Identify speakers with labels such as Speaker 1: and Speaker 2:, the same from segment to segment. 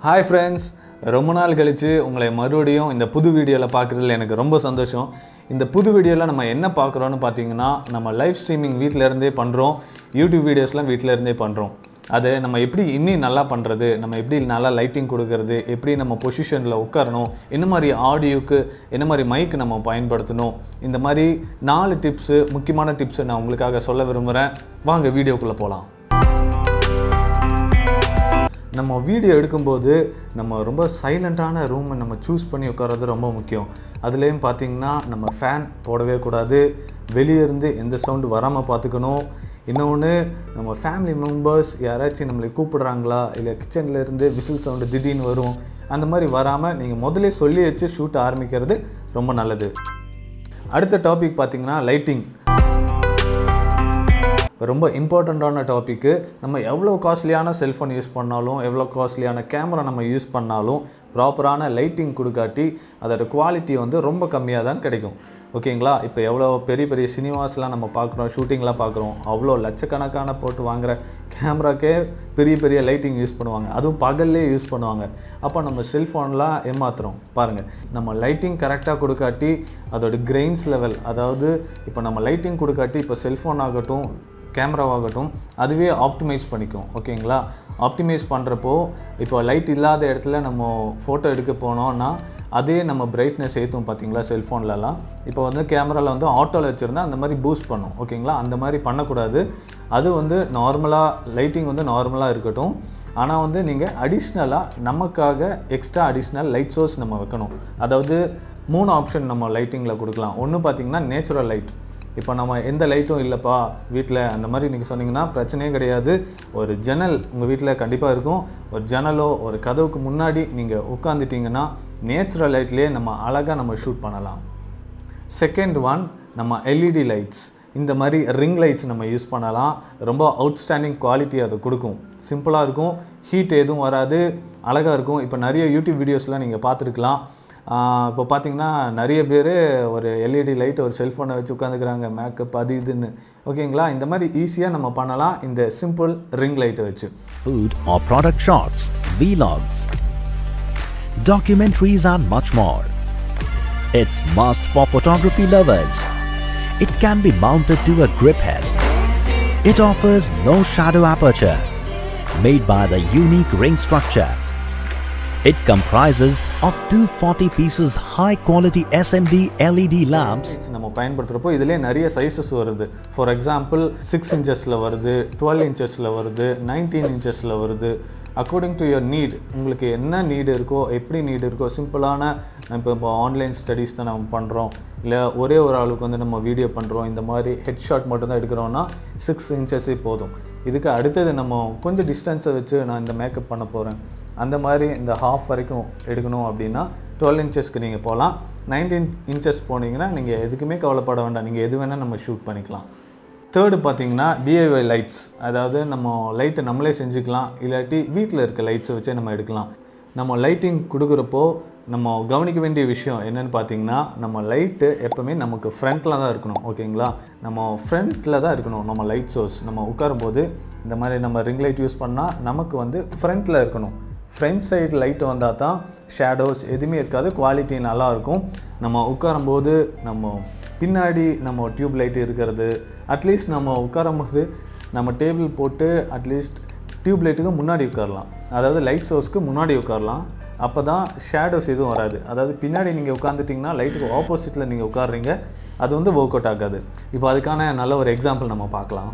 Speaker 1: Hi friends, ரொம்ப நாள் கழித்து உங்களை மறுபடியும் இந்த புது வீடியோவில் பார்க்குறதுல எனக்கு ரொம்ப சந்தோஷம். இந்த புது வீடியோவில் நம்ம என்ன பார்க்குறோன்னு பார்த்தீங்கன்னா, நம்ம லைவ் ஸ்ட்ரீமிங் வீட்டிலேருந்தே பண்ணுறோம், யூடியூப் வீடியோஸ்லாம் வீட்டிலேருந்தே பண்ணுறோம். அது நம்ம எப்படி இன்னும் நல்லா பண்ணுறது, நம்ம எப்படி நல்லா லைட்டிங் கொடுக்கறது, எப்படி நம்ம பொசிஷனில் உட்காரணும், என்ன மாதிரி ஆடியோக்கு என்ன மாதிரி மைக்கு நம்ம பயன்படுத்தணும், இந்த மாதிரி 4 டிப்ஸு, முக்கியமான டிப்ஸை நான் உங்களுக்காக சொல்ல விரும்புகிறேன். வாங்க வீடியோக்குள்ளே போகலாம். நம்ம வீடியோ எடுக்கும்போது நம்ம ரொம்ப சைலண்ட்டான ரூமை நம்ம சூஸ் பண்ணி உட்கார்றது ரொம்ப முக்கியம். அதுலேயும் பார்த்திங்கன்னா நம்ம ஃபேன் போடவே கூடாது, வெளியே இருந்து எந்த சவுண்டு வராமல் பார்த்துக்கணும். இன்னொன்று, நம்ம ஃபேமிலி மெம்பர்ஸ் யாராச்சும் நம்மளை கூப்பிடுறாங்களா, இல்லை கிச்சன்லேருந்து விசில் சவுண்டு திடீர்னு வரும், அந்த மாதிரி வராமல் நீங்கள் முதலே சொல்லி வச்சு ஷூட் ஆரம்பிக்கிறது ரொம்ப நல்லது. அடுத்த டாபிக் பார்த்திங்கன்னா லைட்டிங். ரொம்ப இம்பார்ட்டண்ட்டான டாப்பிக்கு. நம்ம எவ்வளோ காஸ்ட்லியான செல்ஃபோன் யூஸ் பண்ணாலும், எவ்வளோ காஸ்ட்லியான கேமரா நம்ம யூஸ் பண்ணாலும், ப்ராப்பரான லைட்டிங் கொடுக்காட்டி அதோட குவாலிட்டி வந்து ரொம்ப கம்மியாக தான் கிடைக்கும். ஓகேங்களா? இப்போ எவ்வளோ பெரிய பெரிய சினிமாஸ்லாம் நம்ம பார்க்குறோம், ஷூட்டிங்லாம் பார்க்குறோம், அவ்வளோ லட்சக்கணக்கான போட்டு வாங்குகிற கேமராக்கே பெரிய பெரிய லைட்டிங் யூஸ் பண்ணுவாங்க, அதுவும் பகல்லே யூஸ் பண்ணுவாங்க. அப்போ நம்ம செல்ஃபோன்லாம் ஏமாத்துறோம். பாருங்கள், நம்ம லைட்டிங் கரெக்டாக கொடுக்காட்டி அதோட கிரெயின்ஸ் லெவல், அதாவது இப்போ நம்ம லைட்டிங் கொடுக்காட்டி இப்போ செல்ஃபோன் ஆகட்டும் கேமராவாகட்டும் அதுவே ஆப்டிமைஸ் பண்ணிக்கும். ஓகேங்களா? ஆப்டிமைஸ் பண்ணுறப்போ இப்போ லைட் இல்லாத இடத்துல நம்ம ஃபோட்டோ எடுக்க போனோம்னா அதே நம்ம பிரைட்னஸ் ஏற்றும் பார்த்தீங்களா செல்ஃபோன்லலாம். இப்போ வந்து கேமராவில் வந்து ஆட்டோவில் வச்சுருந்தா அந்த மாதிரி பூஸ்ட் பண்ணும். ஓகேங்களா? அந்த மாதிரி பண்ணக்கூடாது. அது வந்து நார்மலாக லைட்டிங் வந்து நார்மலாக இருக்கட்டும். ஆனால் வந்து நீங்கள் அடிஷ்னலாக நமக்காக எக்ஸ்ட்ரா அடிஷ்னல் லைட் சோர்ஸ் நம்ம வைக்கணும். அதாவது 3 ஆப்ஷன் நம்ம லைட்டிங்கில் கொடுக்கலாம். ஒன்று பார்த்திங்கன்னா நேச்சுரல் லைட். இப்போ நம்ம எந்த லைட்டும் இல்லைப்பா வீட்டில், அந்த மாதிரி நீங்கள் சொன்னீங்கன்னா பிரச்சனையே கிடையாது. ஒரு ஜன்னல் உங்கள் வீட்டில் கண்டிப்பாக இருக்கும். ஒரு ஜன்னலோ ஒரு கதவுக்கு முன்னாடி நீங்கள் உட்காந்துட்டிங்கன்னா நேச்சுரல் லைட்லேயே நம்ம அழகாக நம்ம ஷூட் பண்ணலாம். செகண்ட் ஒன், நம்ம எல்இடி லைட்ஸ், இந்த மாதிரி ரிங் லைட்ஸ் நம்ம யூஸ் பண்ணலாம். ரொம்ப அவுட்ஸ்டாண்டிங் குவாலிட்டி அது கொடுக்கும். சிம்பிளாக இருக்கும், ஹீட் எதுவும் வராது, அழகாக இருக்கும். இப்போ நிறைய யூடியூப் வீடியோஸ்லாம் நீங்கள் பார்த்துருக்கலாம். இப்போ பார்த்திங்கன்னா நிறைய பேர் ஒரு எல்இடி லைட் ஒரு செல்ஃபோனை வச்சு உட்காந்துக்கிறாங்க, மேக்கப் அது இதுன்னு. ஓகேங்களா? இந்த மாதிரி ஈஸியாக நம்ம பண்ணலாம் இந்த சிம்பிள் ரிங் லைட்டை வச்சு.
Speaker 2: Food or product shots, vlogs, documentaries and much more. It's must for photography lovers. It can be mounted to a grip head. It offers no shadow aperture, made by the unique ring structure. It comprises of 240 pieces high quality SMD LED lamps.
Speaker 1: நம்ம பயன்படுத்துகிறப்போ இதிலே நிறைய sizes வருது. For example 6 இன்ச்சஸில் வருது, 12 இன்ச்சஸில் வருது, 19 இன்ச்சஸில் வருது. According to your NEET, உங்களுக்கு என்ன need இருக்கோ, எப்படி நீடு இருக்கோ, சிம்பிளான இப்போ ஆன்லைன் ஸ்டடீஸ் தான் நம்ம பண்ணுறோம், இல்லை ஒரே ஒரு ஆளுக்கு வந்து நம்ம வீடியோ பண்ணுறோம், இந்த மாதிரி ஹெட் ஷாட் மட்டும்தான் எடுக்கிறோன்னா 6 இன்ச்சஸே போதும். இதுக்கு அடுத்தது நம்ம கொஞ்சம் டிஸ்டன்ஸை வச்சு நான் இந்த மேக்கப் பண்ண போகிறேன், அந்த மாதிரி இந்த ஹாஃப் வரைக்கும் எடுக்கணும் அப்படின்னா 12 இன்ச்சஸ்க்கு நீங்கள் போகலாம். 19 இன்ச்சஸ் போனீங்கன்னா நீங்கள் எதுக்குமே கவலைப்பட வேண்டாம், நீங்கள் எது வேணால் நம்ம ஷூட் பண்ணிக்கலாம். தேர்டு பார்த்திங்கன்னா DIY லைட்ஸ், அதாவது நம்ம லைட்டை நம்மளே செஞ்சுக்கலாம், இல்லாட்டி வீட்டில் இருக்க லைட்ஸை வச்சே நம்ம எடுக்கலாம். நம்ம லைட்டிங் கொடுக்குறப்போ நம்ம கவனிக்க வேண்டிய விஷயம் என்னென்னு பார்த்திங்கன்னா, நம்ம லைட்டு எப்போவுமே நமக்கு ஃப்ரண்ட்டில் தான் இருக்கணும். ஓகேங்களா? நம்ம ஃப்ரண்ட்டில் தான் இருக்கணும் நம்ம லைட் சோர்ஸ். நம்ம உட்காரும்போது இந்த மாதிரி நம்ம ரிங் லைட் யூஸ் பண்ணால் நமக்கு வந்து ஃப்ரண்ட்டில் இருக்கணும். ஃப்ரண்ட் சைடு லைட்டு வந்தால் தான் ஷேடோஸ் எதுவுமே இருக்காது, குவாலிட்டி நல்லாயிருக்கும். நம்ம உட்காரும்போது நம்ம பின்னாடி நம்ம டியூப் லைட்டு இருக்கிறது, அட்லீஸ்ட் நம்ம உட்காரும்போது நம்ம டேபிள் போட்டு அட்லீஸ்ட் டியூப் லைட்டுக்கு முன்னாடி உட்காரலாம், அதாவது லைட் சோர்ஸ்க்கு முன்னாடி உட்காரலாம். அப்போ தான் ஷேடோஸ் எதுவும் வராது. அதாவது பின்னாடி நீங்கள் உட்காந்துட்டிங்கன்னா லைட்டுக்கு ஆப்போசிட்டில் நீங்கள் உட்காடுறீங்க, அது வந்து ஒர்க் அவுட் ஆகாது. இப்போ அதுக்கான நல்ல ஒரு எக்ஸாம்பிள் நம்ம பார்க்கலாம்.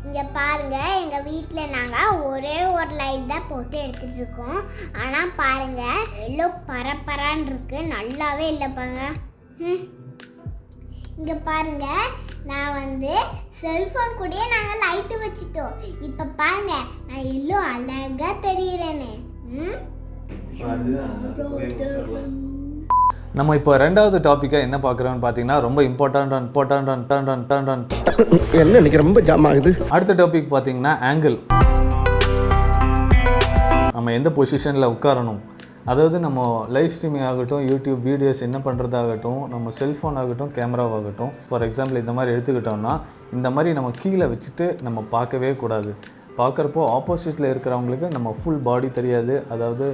Speaker 3: இங்கே பாருங்கள், எங்கள் வீட்டில் நாங்கள் ஒரே ஒரு லைட் தான் போட்டு எடுத்துகிட்டு இருக்கோம். ஆனால் பாருங்கள் எவ்வளோ பரப்பரான்னு இருக்குது, நல்லாவே இல்லைப்பாங்க. இங்கே பாருங்கள், நான் வந்து செல்ஃபோன் கூடயே நாங்கள் லைட்டு வச்சுட்டோம். இப்போ பாருங்கள் நான் எவ்வளோ அழகாக தெரியுறேன்னு.
Speaker 1: நம்ம இப்போ ரெண்டாவது டாப்பிக்காக என்ன பார்க்குறோன்னு பார்த்தீங்கன்னா, ரொம்ப இம்பார்ட்டன்ட்
Speaker 4: என்ன இன்னைக்கு ரொம்ப ஜாம் ஆகுது.
Speaker 1: அடுத்த டாபிக் பார்த்தீங்கன்னா ஆங்கிள். நம்ம எந்த பொசிஷனில் உட்காரணும், அதாவது நம்ம லைவ் ஸ்ட்ரீமிங் ஆகட்டும், யூடியூப் வீடியோஸ் என்ன பண்ணுறதாகட்டும், நம்ம செல்ஃபோன் ஆகட்டும், கேமராவாகட்டும். ஃபார் எக்ஸாம்பிள் இந்த மாதிரி எடுத்துக்கிட்டோம்னா இந்த மாதிரி நம்ம கீழே வச்சுட்டு நம்ம பார்க்கவே கூடாது. பார்க்குறப்போ ஆப்போசிட்டில் இருக்கிறவங்களுக்கு நம்ம ஃபுல் பாடி தெரியாது, அதாவது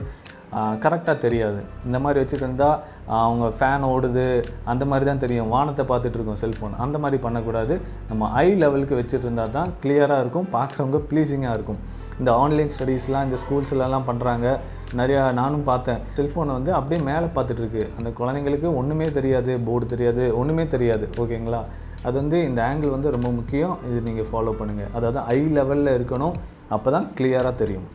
Speaker 1: கரெக்டாக தெரியாது. இந்த மாதிரி வச்சுட்டு இருந்தால் அவங்க ஃபேன் ஓடுது அந்த மாதிரி தான் தெரியும், வானத்தை பார்த்துட்டு இருக்கோம் செல்ஃபோன். அந்த மாதிரி பண்ணக்கூடாது. நம்ம ஐ லெவலுக்கு வச்சுட்டு இருந்தால் தான் கிளியராக இருக்கும், பார்க்குறவங்க ப்ளீஸிங்காக இருக்கும். இந்த ஆன்லைன் ஸ்டடீஸ்லாம் இந்த ஸ்கூல்ஸ்லாம் பண்ணுறாங்க நிறையா, நானும் பார்த்தேன். செல்ஃபோனை வந்து அப்படியே மேலே பார்த்துட்ருக்கு. அந்த குழந்தைங்களுக்கு ஒன்றுமே தெரியாது, போர்டு தெரியாது, ஒன்றுமே தெரியாது. ஓகேங்களா? அது வந்து இந்த ஆங்கிள் வந்து ரொம்ப முக்கியம். இது நீங்கள் ஃபாலோ பண்ணுங்கள். அதாவது ஐ லெவலில் இருக்கணும், அப்போ தான் கிளியராக தெரியும்.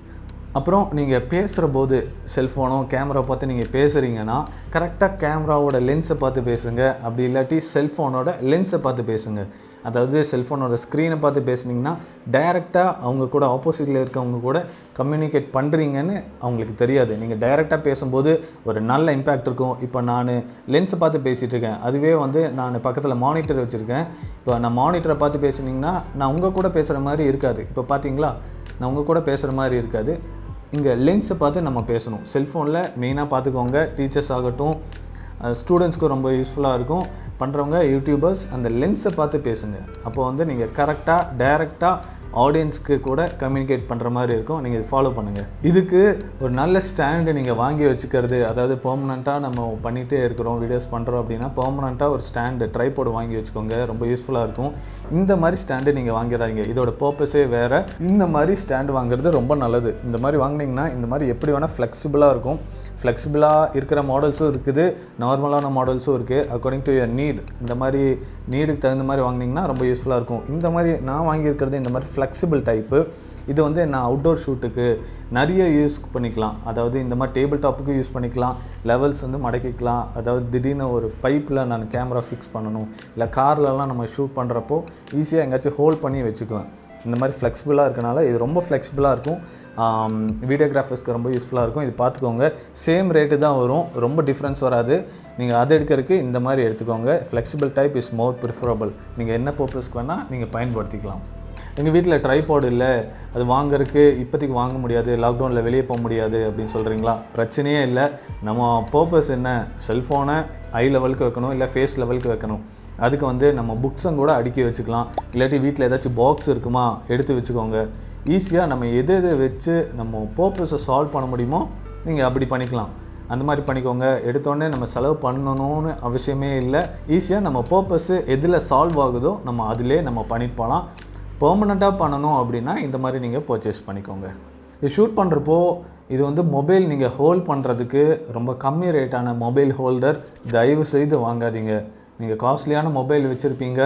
Speaker 1: அப்புறம் நீங்கள் பேசுகிற போது செல்ஃபோனோ கேமரா பார்த்து நீங்கள் பேசுகிறீங்கன்னா கரெக்டாக கேமராவோட லென்ஸை பார்த்து பேசுங்க. அப்படி இல்லாட்டி செல்ஃபோனோட லென்ஸை பார்த்து பேசுங்க. அதாவது செல்ஃபோனோட ஸ்க்ரீனை பார்த்து பேசுனீங்கன்னா டைரெக்டாக அவங்க கூட ஆப்போசிட்டில் இருக்கவங்க கூட கம்யூனிகேட் பண்ணுறீங்கன்னு அவங்களுக்கு தெரியாது. நீங்கள் டைரெக்டாக பேசும்போது ஒரு நல்ல இம்பேக்ட் இருக்கும். இப்போ நான் லென்ஸை பார்த்து பேசிகிட்டு இருக்கேன், அதுவே வந்து நான் பக்கத்தில் மானிட்டர் வச்சுருக்கேன். இப்போ நான் மானிட்டரை பார்த்து பேசுனீங்கன்னா நான் உங்கள் கூட பேசுகிற மாதிரி இருக்காது. இப்போ பார்த்தீங்களா, நான் உங்கள் கூட பேசுகிற மாதிரி இருக்காது. இங்கே லென்ஸை பார்த்து நம்ம பேசணும். செல்ஃபோனில் மெயினாக பார்த்துக்கோங்க. டீச்சர்ஸ் ஆகட்டும், ஸ்டூடெண்ட்ஸ்க்கும் ரொம்ப யூஸ்ஃபுல்லாக இருக்கும். பண்ணுறவங்க யூடியூபர்ஸ் அந்த லென்ஸை பார்த்து பேசுங்க. அப்போ வந்து நீங்கள் கரெக்டாக டைரெக்டாக ஆடியன்ஸ்க்கு கூட கம்யூனிகேட் பண்ணுற மாதிரி இருக்கும். நீங்கள் இது ஃபாலோ பண்ணுங்கள். இதுக்கு ஒரு நல்ல ஸ்டாண்டு நீங்கள் வாங்கி வச்சுக்கிறது, அதாவது பெர்மனண்ட்டாக நம்ம பண்ணிகிட்டே இருக்கிறோம், வீடியோஸ் பண்ணுறோம் அப்படின்னா பெர்மனண்ட்டாக ஒரு ஸ்டாண்டு ட்ரைபாட் வாங்கி வச்சுக்கோங்க. ரொம்ப யூஸ்ஃபுல்லாக இருக்கும். இந்த மாதிரி ஸ்டாண்டு நீங்கள் வாங்கிடாதீங்க, இதோட பர்பஸே வேறு. இந்த மாதிரி ஸ்டாண்டு வாங்குறது ரொம்ப நல்லது. இந்த மாதிரி வாங்கினீங்கன்னா இந்த மாதிரி எப்படி வேணால் ஃப்ளெக்சிபிளாக இருக்கும். ஃப்ளெக்சிபிளாக இருக்கிற மாடல்ஸும் இருக்குது, நார்மலான மாடல்ஸும் இருக்குது. அக்கார்டிங் டு யுவர் நீட், இந்த மாதிரி நீடுக்கு தகுந்த மாதிரி வாங்கினீங்கன்னா ரொம்ப யூஸ்ஃபுல்லாக இருக்கும். இந்த மாதிரி நான் வாங்கியிருக்கிறது இந்த மாதிரி ஃப்ளெக்சிபிள் டைப்பு. இது வந்து நான் அவுட்டோர் ஷூட்டுக்கு நிறைய யூஸ் பண்ணிக்கலாம். அதாவது இந்த மாதிரி டேபிள் டாப்புக்கு யூஸ் பண்ணிக்கலாம், லெவல்ஸ் வந்து மடக்கிக்கலாம். அதாவது திடீர்னு ஒரு பைப்பில் நான் கேமரா ஃபிக்ஸ் பண்ணணும், இல்லை கார்லலாம் நம்ம ஷூட் பண்ணுறப்போ ஈஸியாக எங்கேயாச்சும் ஹோல்ட் பண்ணி வச்சுக்குவேன். இந்த மாதிரி ஃப்ளெக்சிபிளாக இருக்கனால இது ரொம்ப ஃப்ளெக்சிபிளாக இருக்கும். வீடியோகிராஃபர்ஸ்க்கு ரொம்ப யூஸ்ஃபுல்லாக இருக்கும். இது பார்த்துக்கோங்க. சேம் ரேட்டு தான் வரும், ரொம்ப டிஃப்ரென்ஸ் வராது. நீங்கள் அதை எடுக்கிறதுக்கு இந்த மாதிரி எடுத்துக்கோங்க. Flexible type is more preferable. நீங்கள் என்ன பர்பஸ்க்கு வேணால் நீங்கள் பயன்படுத்திக்கலாம். எங்கள் வீட்டில் ட்ரைபாட் இல்லை, அது வாங்குறதுக்கு இப்போதைக்கு வாங்க முடியாது, லாக்டவுனில் வெளியே போக முடியாது அப்படின்னு சொல்கிறீங்களா? பிரச்சனையே இல்லை. நம்ம பர்பஸ் என்ன, செல்ஃபோனை ஐ லெவலுக்கு வைக்கணும், இல்லை ஃபேஸ் லெவலுக்கு வைக்கணும். அதுக்கு வந்து நம்ம புக்ஸும் கூட அடுக்கி வச்சுக்கலாம். இல்லாட்டி வீட்டில் ஏதாச்சும் பாக்ஸ் இருக்குமா எடுத்து வச்சுக்கோங்க. ஈஸியாக நம்ம எது வச்சு நம்ம பர்பஸை சால்வ் பண்ண முடியுமோ நீங்கள் அப்படி பண்ணிக்கலாம். அந்த மாதிரி பண்ணிக்கோங்க. எடுத்தோடனே நம்ம செலவு பண்ணணும்னு அவசியமே இல்லை. ஈஸியாக நம்ம பர்பஸ்ஸு எதில் சால்வ் ஆகுதோ நம்ம அதிலே நம்ம பண்ணிட்டு போகலாம். பெர்மனண்ட்டாக பண்ணணும் அப்படின்னா இந்த மாதிரி நீங்கள் பர்ச்சேஸ் பண்ணிக்கோங்க. இது ஷூட் பண்ணுறப்போ இது வந்து மொபைல் நீங்கள் ஹோல்ட் பண்ணுறதுக்கு ரொம்ப கம்மி ரேட்டான மொபைல் ஹோல்டர் தயவு செய்து வாங்காதீங்க. நீங்கள் காஸ்ட்லியான மொபைல் வச்சுருப்பீங்க,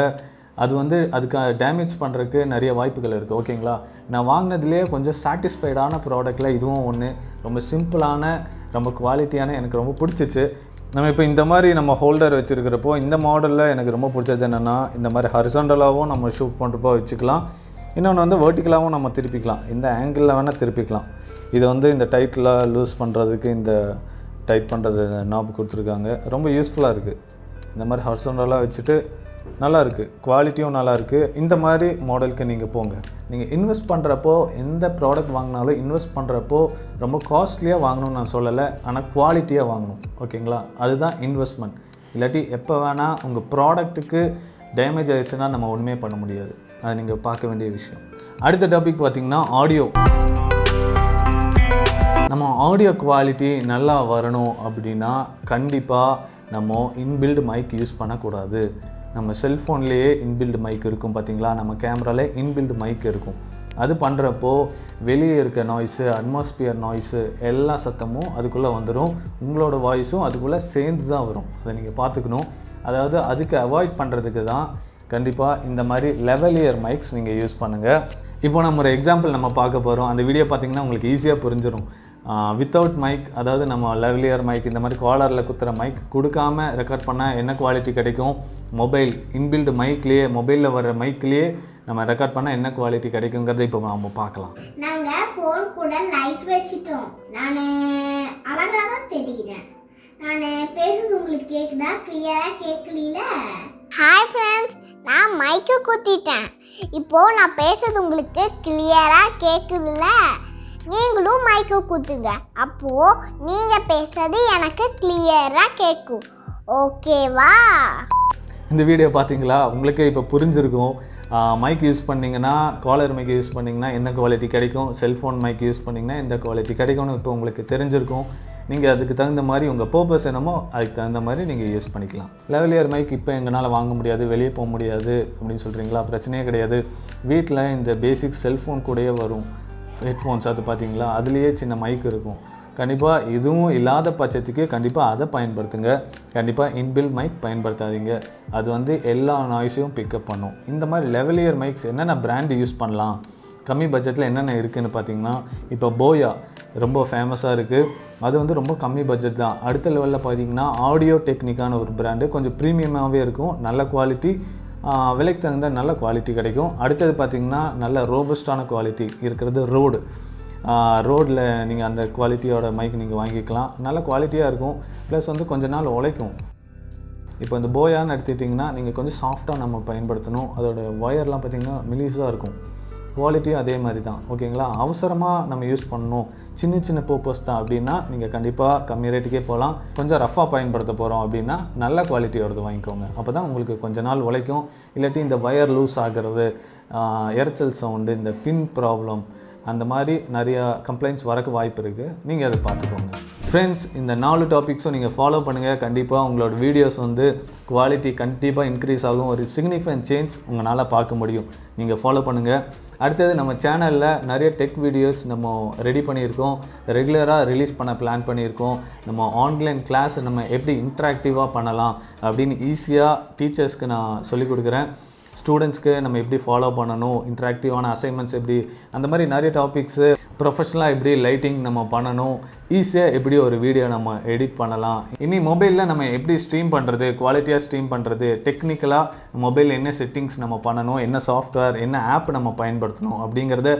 Speaker 1: அது வந்து அதுக்கு டேமேஜ் பண்ணுறதுக்கு நிறைய வாய்ப்புகள் இருக்குது. ஓகேங்களா? நான் வாங்கினதுலேயே கொஞ்சம் சாட்டிஸ்ஃபைடான ப்ராடக்டில் இதுவும் ஒன்று. ரொம்ப சிம்பிளான, ரொம்ப குவாலிட்டியான, எனக்கு ரொம்ப பிடிச்சிச்சு. நம்ம இப்போ இந்த மாதிரி நம்ம ஹோல்டர் வச்சுருக்கிறப்போ இந்த மாடலில் எனக்கு ரொம்ப பிடிச்சது என்னென்னா, இந்த மாதிரி ஹரிசாண்டலாகவும் நம்ம ஷூட் பண்ணுறப்போ வச்சுக்கலாம். இன்னொன்று வந்து வெர்டிக்கலாகவும் நம்ம திருப்பிக்கலாம். இந்த ஆங்கிளில் வேணால் திருப்பிக்கலாம். இது வந்து இந்த டைட்டில் லூஸ் பண்ணுறதுக்கு இந்த டைட் பண்ணுறது நாப் கொடுத்துருக்காங்க. ரொம்ப யூஸ்ஃபுல்லாக இருக்குது. இந்த மாதிரி ஹரிசாண்டலாக வச்சுட்டு நல்லா இருக்குது, குவாலிட்டியும் நல்லாயிருக்கு. இந்த மாதிரி மாடலுக்கு நீங்கள் போங்க. நீங்கள் இன்வெஸ்ட் பண்ணுறப்போ எந்த ப்ராடக்ட் வாங்கினாலும் இன்வெஸ்ட் பண்ணுறப்போ ரொம்ப காஸ்ட்லியாக வாங்கணும்னு நான் சொல்லலை, ஆனால் குவாலிட்டியாக வாங்கணும். ஓகேங்களா? அதுதான் இன்வெஸ்ட்மெண்ட். இல்லாட்டி எப்போ வேணால் உங்கள் ப்ராடக்ட்டுக்கு டேமேஜ் ஆகிடுச்சுன்னா நம்ம ஒன்றுமே பண்ண முடியாது. அது நீங்கள் பார்க்க வேண்டிய விஷயம். அடுத்த டாபிக் பார்த்திங்கன்னா ஆடியோ. நம்ம ஆடியோ குவாலிட்டி நல்லா வரணும் அப்படின்னா கண்டிப்பாக நம்ம இன்பில்டு மைக் யூஸ் பண்ணக்கூடாது. நம்ம செல்ஃபோன்லேயே இன்பில்டு மைக் இருக்கும் பார்த்தீங்களா, நம்ம கேமராவில் இன்பில்டு மைக் இருக்கும். அது பண்ணுறப்போ வெளியே இருக்க நாய்ஸு, அட்மாஸ்பியர் நாய்ஸு, எல்லா சத்தமும் அதுக்குள்ளே வந்துடும். உங்களோட வாய்ஸும் அதுக்குள்ளே சேர்ந்து தான் வரும். அதை நீங்கள் பார்த்துக்கணும். அதாவது அதுக்கு அவாய்ட் பண்ணுறதுக்கு தான் கண்டிப்பாக இந்த மாதிரி லெவலியர் மைக்ஸ் நீங்கள் யூஸ் பண்ணுங்கள். இப்போ நம்ம ஒரு எக்ஸாம்பிள் நம்ம பார்க்க போகிறோம். அந்த வீடியோ பார்த்திங்கன்னா உங்களுக்கு ஈஸியாக புரிஞ்சிடும். வித்தவுட் மைக், அதாவது நம்ம லெவலியர் மைக், இந்த மாதிரி காலரில் குத்துற மைக் கொடுக்காம ரெக்கார்ட் பண்ணால் என்ன குவாலிட்டி கிடைக்கும், மொபைல் இன்பில்டு மைக்லேயே, மொபைலில் வர மைக்லேயே நம்ம ரெக்கார்ட் பண்ணால் என்ன குவாலிட்டி கிடைக்குங்கிறத இப்போ நம்ம பார்க்கலாம்.
Speaker 3: நாங்கள் ஃபோன் கூட லைட் வச்சுட்டோம். நான் அழகாக தான் தெரியுறேன். நான் பேசுறது உங்களுக்கு கேட்குதா? கிளியராக கேட்கல? ஹாய் ஃப்ரெண்ட்ஸ், நான் மைக்கு குத்திட்டேன். இப்போது நான் பேசுறது உங்களுக்கு கிளியராக கேட்குதுல்ல? நீங்களும் மைக்கு குத்துங்க, அப்போது நீங்கள் பேசுறது எனக்கு கிளியராக கேட்கும். ஓகேவா?
Speaker 1: இந்த வீடியோ பார்த்தீங்களா? உங்களுக்கே இப்போ புரிஞ்சிருக்கும். மைக் யூஸ் பண்ணிங்கன்னா, காலர் மைக் யூஸ் பண்ணிங்கன்னா என்ன குவாலிட்டி கிடைக்கும், செல்ஃபோன் மைக் யூஸ் பண்ணிங்கன்னா எந்த குவாலிட்டி கிடைக்கும்னு இப்போ உங்களுக்கு தெரிஞ்சிருக்கும். நீங்கள் அதுக்கு தகுந்த மாதிரி உங்கள் பர்பஸ் என்னமோ அதுக்கு தகுந்த மாதிரி நீங்கள் யூஸ் பண்ணிக்கலாம். லெவலியர் மைக் இப்போ எங்களால் வாங்க முடியாது, வெளியே போக முடியாது அப்படின்னு சொல்கிறீங்களா? பிரச்சனையே கிடையாது. வீட்டில் இந்த பேசிக் செல்ஃபோன் கூடயே வரும் ஹெட்ஃபோன்ஸ், அது பார்த்தீங்களா, அதுலேயே சின்ன மைக் இருக்கும். கண்டிப்பாக இதுவும் இல்லாத பட்சத்துக்கு கண்டிப்பாக அதை பயன்படுத்துங்க. கண்டிப்பாக இன்பில்ட் மைக் பயன்படுத்தாதீங்க. அது வந்து எல்லா நாய்ஸையும் பிக்கப் பண்ணும். இந்த மாதிரி லெவலியர் மைக்ஸ் என்னென்ன பிராண்டு யூஸ் பண்ணலாம், கம்மி பட்ஜெட்டில் என்னென்ன இருக்குதுன்னு பார்த்தீங்கன்னா, இப்போ போயா ரொம்ப ஃபேமஸாக இருக்குது. அது வந்து ரொம்ப கம்மி பட்ஜெட் தான். அடுத்த லெவலில் பார்த்தீங்கன்னா ஆடியோ டெக்னிக்கான ஒரு பிராண்டு, கொஞ்சம் ப்ரீமியமாகவே இருக்கும், நல்ல குவாலிட்டி, விலைக்கு தகுந்த நல்ல குவாலிட்டி கிடைக்கும். அடுத்தது பார்த்திங்கன்னா நல்ல ரோபஸ்டான குவாலிட்டி இருக்கிறது ரோடில் நீங்கள் அந்த குவாலிட்டியோட மைக் நீங்கள் வாங்கிக்கலாம். நல்ல குவாலிட்டியாக இருக்கும், ப்ளஸ் வந்து கொஞ்ச நாள் உழைக்கும். இப்போ இந்த போயான்னு எடுத்துக்கிட்டிங்கன்னா நீங்கள் கொஞ்சம் சாஃப்டாக நம்ம பயன்படுத்தணும். அதோட ஒயர்லாம் பார்த்திங்கன்னா மெலிசாக இருக்கும். குவாலிட்டியும் அதே மாதிரி தான். ஓகேங்களா? அவசரமாக நம்ம யூஸ் பண்ணணும், சின்ன சின்ன பர்பஸ் தான் அப்படின்னா நீங்கள் கண்டிப்பாக கம்மி ரேட்டுக்கே போகலாம். கொஞ்சம் ரஃபாக பயன்படுத்த போகிறோம் அப்படின்னா நல்ல குவாலிட்டியோடது வாங்கிக்கோங்க. அப்போ தான் உங்களுக்கு கொஞ்ச நாள் உழைக்கும். இல்லாட்டி இந்த ஒயர் லூஸ் ஆகிறது, எரச்சல் சவுண்டு, இந்த பின் ப்ராப்ளம், அந்த மாதிரி நிறையா கம்ப்ளைண்ட்ஸ் வரக்கு வாய்ப்பு இருக்குது. நீங்கள் அதை பார்த்துக்கோங்க. ஃப்ரெண்ட்ஸ், இந்த 4 டாபிக்ஸும் நீங்கள் ஃபாலோ பண்ணுங்கள். கண்டிப்பாக உங்களோட வீடியோஸ் வந்து குவாலிட்டி கண்டிப்பாக இன்க்ரீஸ் ஆகும். ஒரு சிக்னிஃபிகன்ட் சேஞ்ச் உங்களால் பார்க்க முடியும். நீங்கள் ஃபாலோ பண்ணுங்கள். அடுத்தது நம்ம சேனலில் நிறைய டெக் வீடியோஸ் நம்ம ரெடி பண்ணியிருக்கோம், ரெகுலராக ரிலீஸ் பண்ண பிளான் பண்ணியிருக்கோம். நம்ம ஆன்லைன் கிளாஸ் நம்ம எப்படி இன்ட்ராக்டிவாக பண்ணலாம் அப்படின்னு ஈஸியாக டீச்சர்ஸ்க்கு நான் சொல்லிக் கொடுக்குறேன். ஸ்டூடெண்ட்ஸ்க்கு நம்ம எப்படி ஃபாலோ பண்ணணும், இன்ட்ராக்டிவான அசைன்மெண்ட்ஸ் எப்படி, அந்த மாதிரி நிறைய டாபிக்ஸு, ப்ரொஃபஷ்னலாக எப்படி லைட்டிங் நம்ம பண்ணணும், ஈஸியாக எப்படி ஒரு வீடியோ நம்ம எடிட் பண்ணலாம், இனி மொபைலில் நம்ம எப்படி ஸ்ட்ரீம் பண்ணுறது, குவாலிட்டியாக ஸ்ட்ரீம் பண்ணுறது, டெக்னிக்கலாக மொபைலில் என்ன செட்டிங்ஸ் நம்ம பண்ணணும், என்ன சாஃப்ட்வேர், என்ன ஆப் நம்ம பயன்படுத்தணும் அப்படிங்கிறத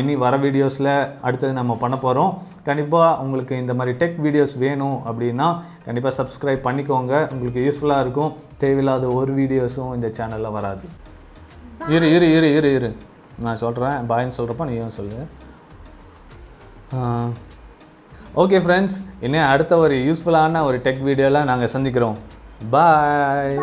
Speaker 1: இனி வர வீடியோஸில் அடுத்தது நம்ம பண்ண போகிறோம். கண்டிப்பாக உங்களுக்கு இந்த மாதிரி டெக் வீடியோஸ் வேணும் அப்படின்னா கண்டிப்பாக சப்ஸ்கிரைப் பண்ணிக்கோங்க. உங்களுக்கு யூஸ்ஃபுல்லாக இருக்கும். தேவையில்லாத ஒரு வீடியோஸும் இந்த சேனலில் வராது. இரு நான் சொல்கிறேன், பாய்ன்னு சொல்கிறப்ப நீயும் சொல்லு. ஓகே ஃப்ரெண்ட்ஸ், இன்னும் அடுத்த ஒரு யூஸ்ஃபுல்லான ஒரு டெக் வீடியோவில் நாங்கள் சந்திக்கிறோம். பாய்.